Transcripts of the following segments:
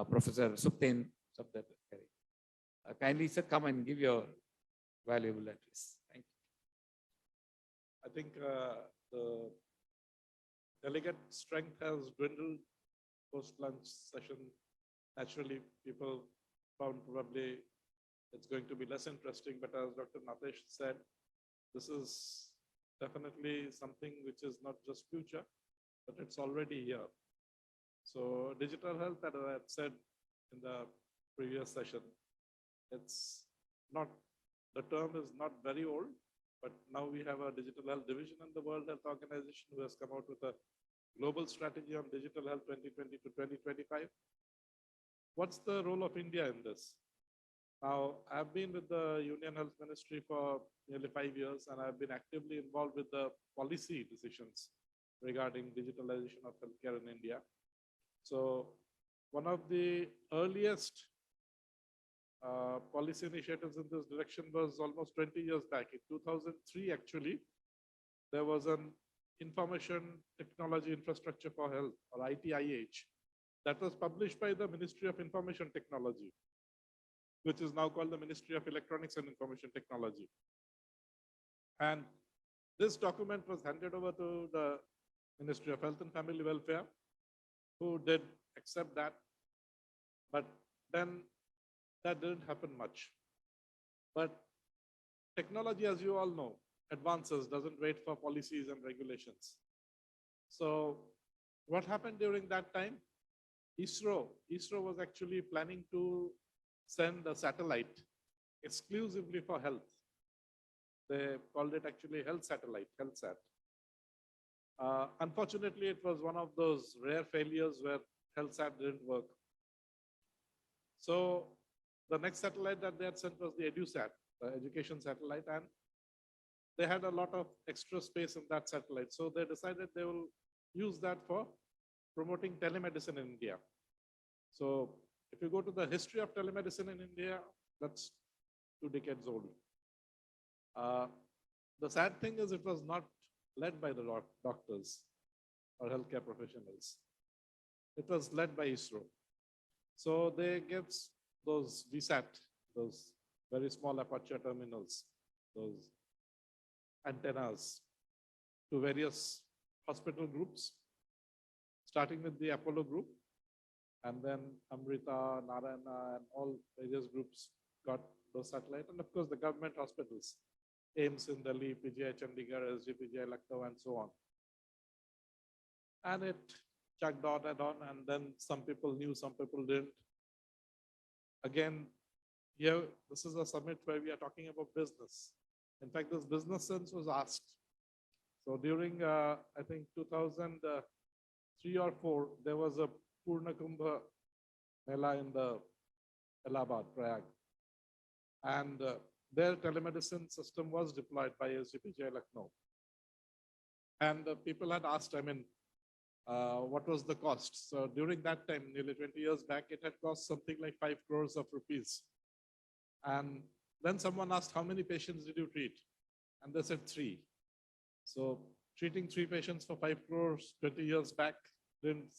Professor Supten Sarbadhikari. Kindly, sir, come and give your valuable address. Thank you. I think the delegate strength has dwindled post-lunch session. Naturally, people found probably it's going to be less interesting, but as Dr. Natesh said, this is definitely something which is not just future, but it's already here. So digital health, as I had said in the previous session, it's not, the term is not very old, but now we have a digital health division in the World Health Organization who has come out with a global strategy on digital health 2020 to 2025. What's the role of India in this? Now, I've been with the Union Health Ministry for nearly 5 years, and I've been actively involved with the policy decisions regarding digitalization of healthcare in India. So one of the earliest policy initiatives in this direction was almost 20 years back. In 2003, actually, there was an Information Technology Infrastructure for Health, or ITIH, that was published by the Ministry of Information Technology, which is now called the Ministry of Electronics and Information Technology. And this document was handed over to the Ministry of Health and Family Welfare, who did accept that. But then that didn't happen much. But technology, as you all know, advances, doesn't wait for policies and regulations. So what happened during that time? ISRO was actually planning to send a satellite exclusively for health. They called it actually health satellite, HealthSat. Unfortunately, it was one of those rare failures where HealthSat didn't work. So the next satellite that they had sent was the EduSat, the education satellite, and they had a lot of extra space in that satellite. So they decided they will use that for promoting telemedicine in India. So if you go to the history of telemedicine in India, that's 2 decades old. The sad thing is it was not led by the doctors or healthcare professionals. It was led by ISRO. So they gave those VSAT, those very small aperture terminals, those antennas to various hospital groups, starting with the Apollo group, and then Amrita, Narayana, and all various groups got those satellites. And of course, the government hospitals, AIMS in Delhi, PGI Chandigarh, SGPGI Lucknow, and so on. And it chugged on, and then some people knew, some people didn't. Again, here, this is a summit where we are talking about business. In fact, this business sense was asked. So during, I think, 2003 or 4, there was a Purna Kumbha Mela in the Allahabad, Prayag. And their telemedicine system was deployed by SGPGI Lucknow. And people had asked, I mean, what was the cost? So during that time, nearly 20 years back, it had cost something like 5 crores of rupees. And then someone asked, how many patients did you treat? And they said 3. So treating 3 patients for 5 crores 20 years back didn't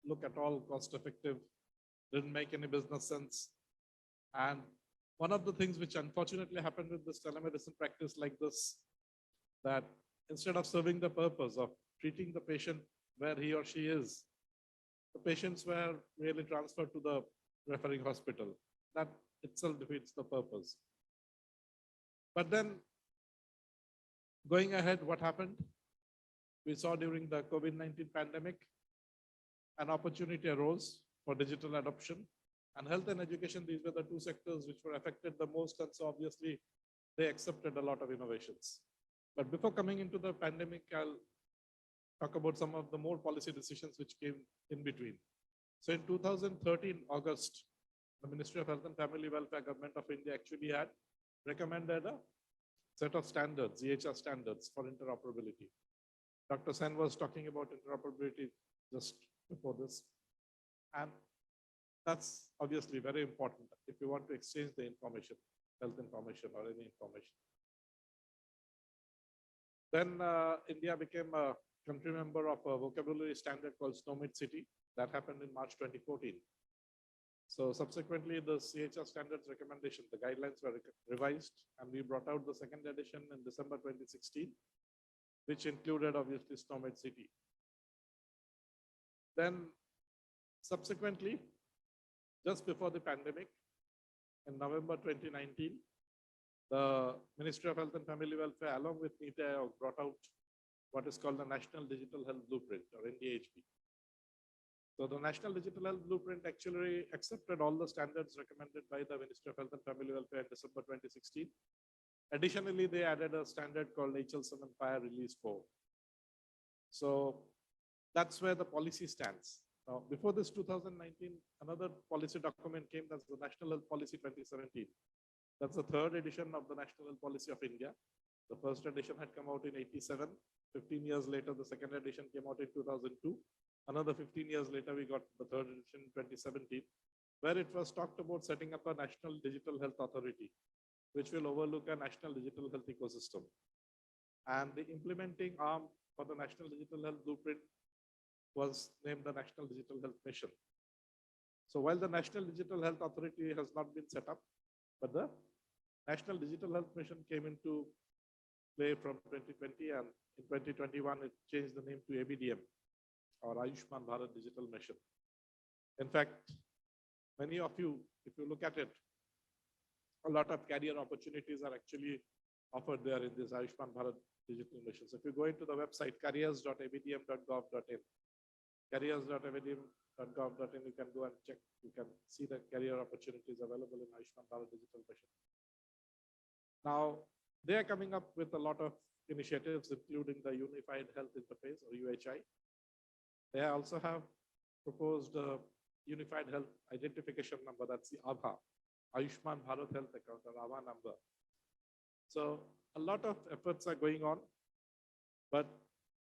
look at all cost effective, didn't make any business sense. And one of the things which unfortunately happened with this telemedicine practice like this, that instead of serving the purpose of treating the patient where he or she is, the patients were really transferred to the referring hospital. That itself defeats the purpose. But then, going ahead, what happened? We saw during the COVID-19 pandemic, an opportunity arose for digital adoption. And health and education, these were the 2 sectors which were affected the most. And so obviously, they accepted a lot of innovations. But before coming into the pandemic, I'll talk about some of the more policy decisions which came in between. So in 2013, August, the Ministry of Health and Family Welfare, Government of India actually had recommended a set of standards, EHR standards for interoperability. Dr. Sen was talking about interoperability just before this. And that's obviously very important if you want to exchange the information, health information or any information. Then India became a country member of a vocabulary standard called SNOMED City. That happened in March 2014. So subsequently, the CHR standards recommendation, the guidelines were revised, and we brought out the second edition in December 2016, which included obviously SNOMED City. Then subsequently, just before the pandemic, in November 2019, the Ministry of Health and Family Welfare, along with NITI, brought out what is called the National Digital Health Blueprint, or NDHB. So the National Digital Health Blueprint actually accepted all the standards recommended by the Ministry of Health and Family Welfare in December 2016. Additionally, they added a standard called HL7 Fire Release 4. So that's where the policy stands. Now, before this 2019, another policy document came, that's the National Health Policy 2017. That's the third edition of the National Health Policy of India. The first edition had come out in 87. 15 years later, the second edition came out in 2002. Another 15 years later, we got the third edition in 2017, where it was talked about setting up a National Digital Health Authority, which will overlook a national digital health ecosystem. And the implementing arm for the National Digital Health Blueprint was named the National Digital Health Mission. So while the National Digital Health Authority has not been set up, but the National Digital Health Mission came into play from 2020, and in 2021, it changed the name to ABDM, or Ayushman Bharat Digital Mission. In fact, many of you, if you look at it, a lot of career opportunities are actually offered there in this Ayushman Bharat Digital Mission. So if you go into the website, careers.abdm.gov.in, careers.abdm.gov.in, you can go and check, you can see the career opportunities available in Ayushman Bharat Digital Mission. Now, they are coming up with a lot of initiatives, including the Unified Health Interface, or UHI. They also have proposed a Unified Health Identification Number, that's the ABHA, Ayushman Bharat Health Account, or ABHA number. So a lot of efforts are going on, but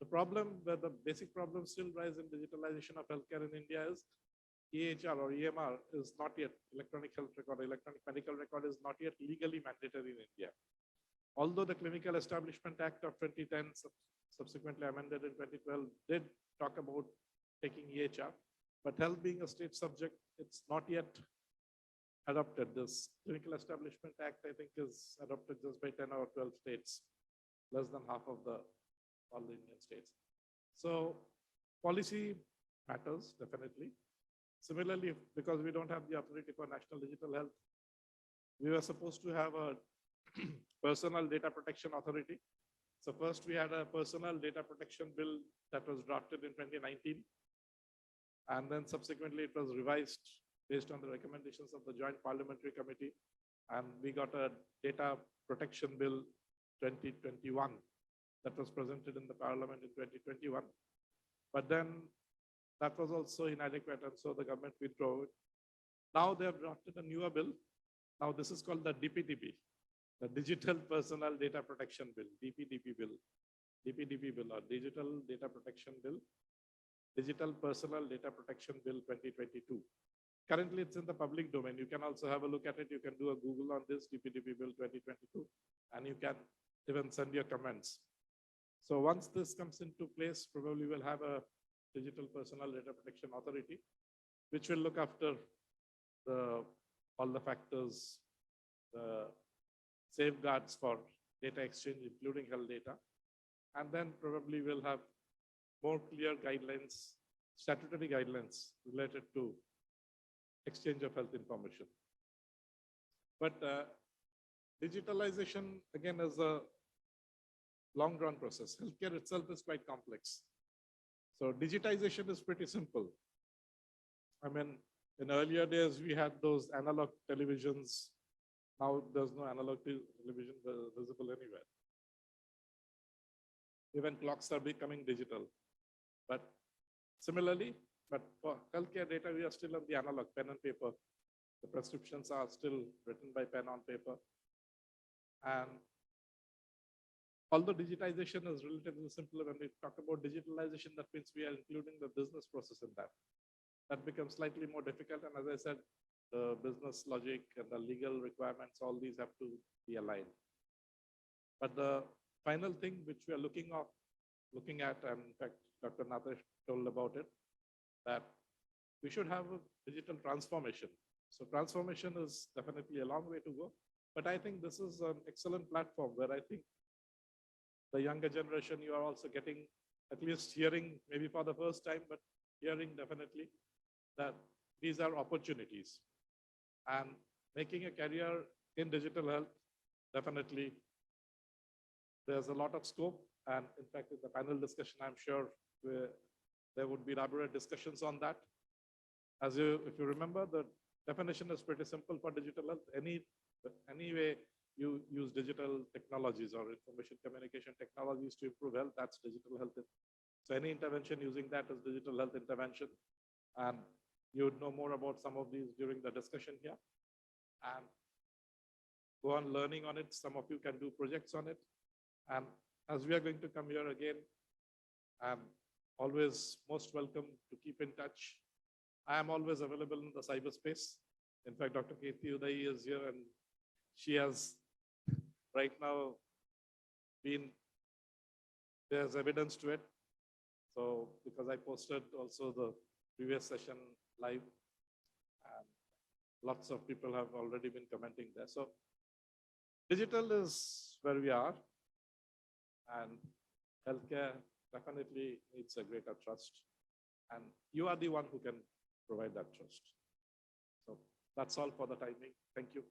the problem, where the basic problem still lies in digitalization of healthcare in India, is EHR or EMR is not yet, electronic health record, electronic medical record is not yet legally mandatory in India. Although the Clinical Establishment Act of 2010, subsequently amended in 2012, did talk about taking EHR, but health being a state subject, it's not yet adopted. This Clinical Establishment Act, I think, is adopted just by 10 or 12 states, less than half of all the Indian states. So policy matters, definitely. Similarly, because we don't have the authority for national digital health, we were supposed to have a personal data protection authority. So first we had a personal data protection bill that was drafted in 2019. And then subsequently it was revised based on the recommendations of the Joint Parliamentary Committee. And we got a data protection bill 2021 that was presented in the Parliament in 2021. But then that was also inadequate, and so the government withdrew it. Now they have drafted a newer bill. Now this is called the DPDB, the Digital Personal Data Protection Bill, DPDB bill, or Digital Data Protection Bill, Digital Personal Data Protection Bill 2022. Currently, it's in the public domain. You can also have a look at it. You can do a Google on this DPDB bill 2022, and you can even send your comments. So once this comes into place, probably we'll have a Digital Personal Data Protection Authority, which will look after all the factors, the safeguards for data exchange, including health data. And then probably we'll have more clear guidelines, statutory guidelines related to exchange of health information. But digitalization, again, is a long-run process. Healthcare itself is quite complex. So digitization is pretty simple. I mean, in earlier days, we had those analog televisions. Now there's no analog television visible anywhere. Even clocks are becoming digital. But similarly, but for healthcare data, we are still on the analog, pen and paper. The prescriptions are still written by pen on paper. And although digitization is relatively simpler, when we talk about digitalization, that means we are including the business process in that. That becomes slightly more difficult. And as I said, the business logic and the legal requirements, all these have to be aligned. But the final thing which we are looking at, and in fact, Dr. Natesh told about it, that we should have a digital transformation. So transformation is definitely a long way to go, but I think this is an excellent platform where I think the younger generation, you are also getting, at least hearing maybe for the first time, but hearing definitely that these are opportunities. And making a career in digital health, definitely there's a lot of scope. And in fact, in the panel discussion, I'm sure there would be elaborate discussions on that. If you remember, the definition is pretty simple for digital health. Any way you use digital technologies or information communication technologies to improve health, that's digital health. So any intervention using that is digital health intervention. And you would know more about some of these during the discussion here. And go on learning on it. Some of you can do projects on it. And as we are going to come here again, I'm always most welcome to keep in touch. I am always available in the cyberspace. In fact, Dr. Kirti Uday is here and she has right now there's evidence to it. So because I posted also the previous session live, and lots of people have already been commenting there. So digital is where we are, and healthcare definitely needs a greater trust. And you are the one who can provide that trust. So that's all for the timing. Thank you.